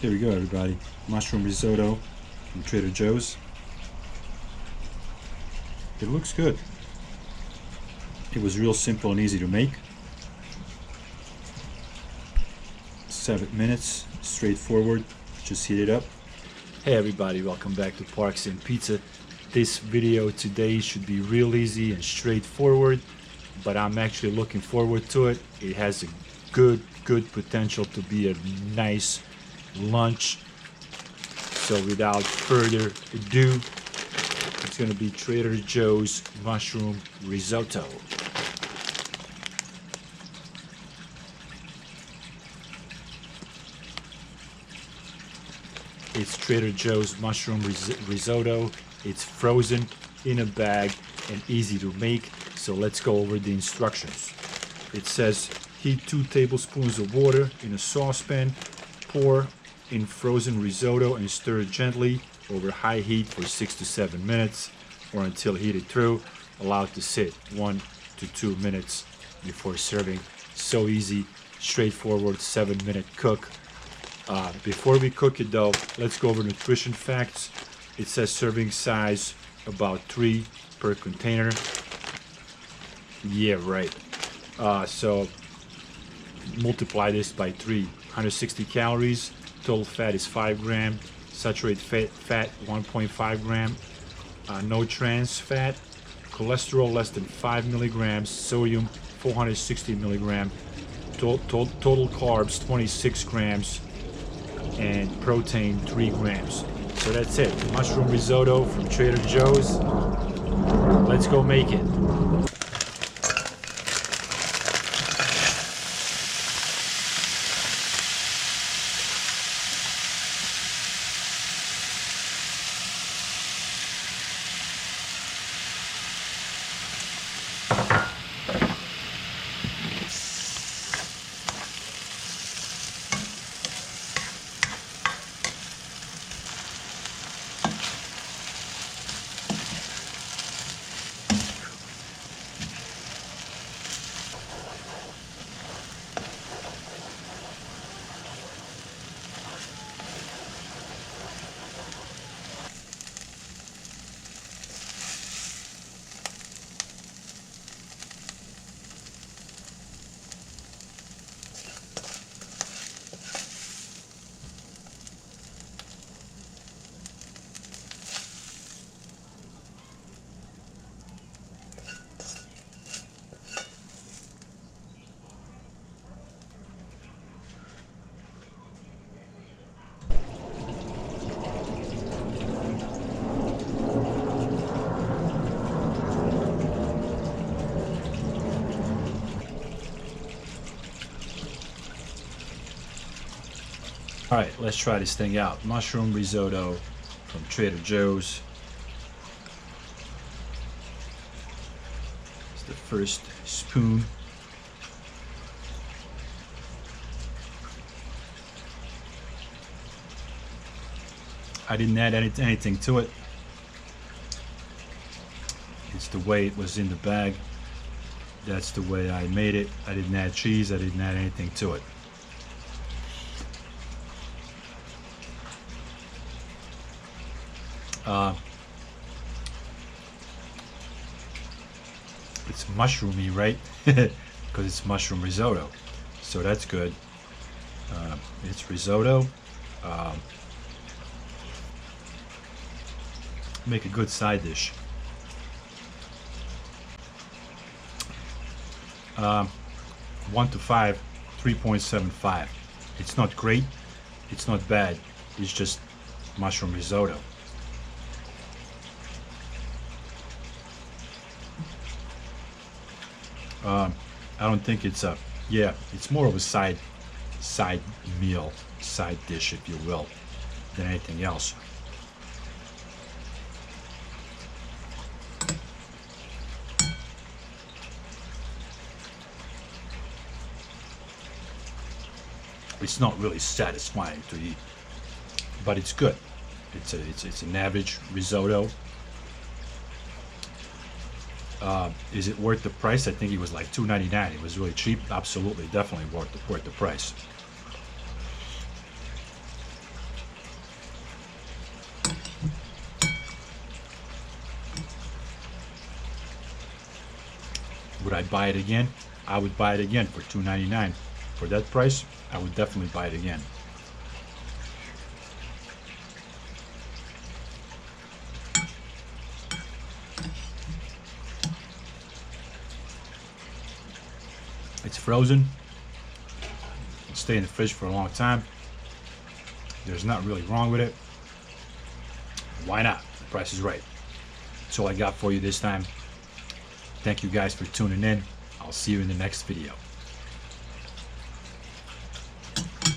Here we go, everybody. Mushroom risotto from Trader Joe's. It looks good. It was real simple and easy to make. 7 minutes, straightforward. Just heat it up. Hey everybody, welcome back to Parks and Pizza. This video today should be real easy and straightforward, but I'm actually looking forward to it. It has a good potential to be a nice lunch. So without further ado, it's gonna be Trader Joe's mushroom risotto. It's Trader Joe's mushroom risotto. It's frozen in a bag and easy to make. So let's go over the instructions. It says heat 2 tablespoons of water in a saucepan. Pour in frozen risotto and stir gently over high heat for 6 to 7 minutes or until heated through. Allow it to sit 1 to 2 minutes before serving. So easy, straightforward, 7-minute cook. Before we cook it though, let's go over nutrition facts. It says serving size about 3 per container. Yeah, right. So multiply this by 3. 160 calories. Total fat is 5 grams. Saturated fat 1.5 grams. No trans fat. Cholesterol less than 5 milligrams. Sodium 460 milligrams. Total carbs 26 grams. And protein 3 grams. So that's it. Mushroom risotto from Trader Joe's. Let's go make it. All right, let's try this thing out. Mushroom risotto from Trader Joe's. It's the first spoon. I didn't add anything to it. It's the way it was in the bag. That's the way I made it. I didn't add cheese. I didn't add anything to it. It's mushroomy, right? Because it's mushroom risotto, so that's good. It's risotto. Make a good side dish. 1 to 5, 3.75. It's not great. It's not bad. It's just mushroom risotto. I don't think it's a, yeah, it's more of a side meal, side dish, if you will, than anything else. It's not really satisfying to eat, but it's good. It's an average risotto. Is it worth the price? I think it was like $2.99. It was really cheap. Absolutely, definitely worth the price. Would I buy it again? I would buy it again for $2.99. For that price, I would definitely buy it again. It's frozen. It'll stay in the fridge for a long time. There's not really wrong with it. Why not? The price is right. That's all I got for you this time. Thank you guys for tuning in. I'll see you in the next video.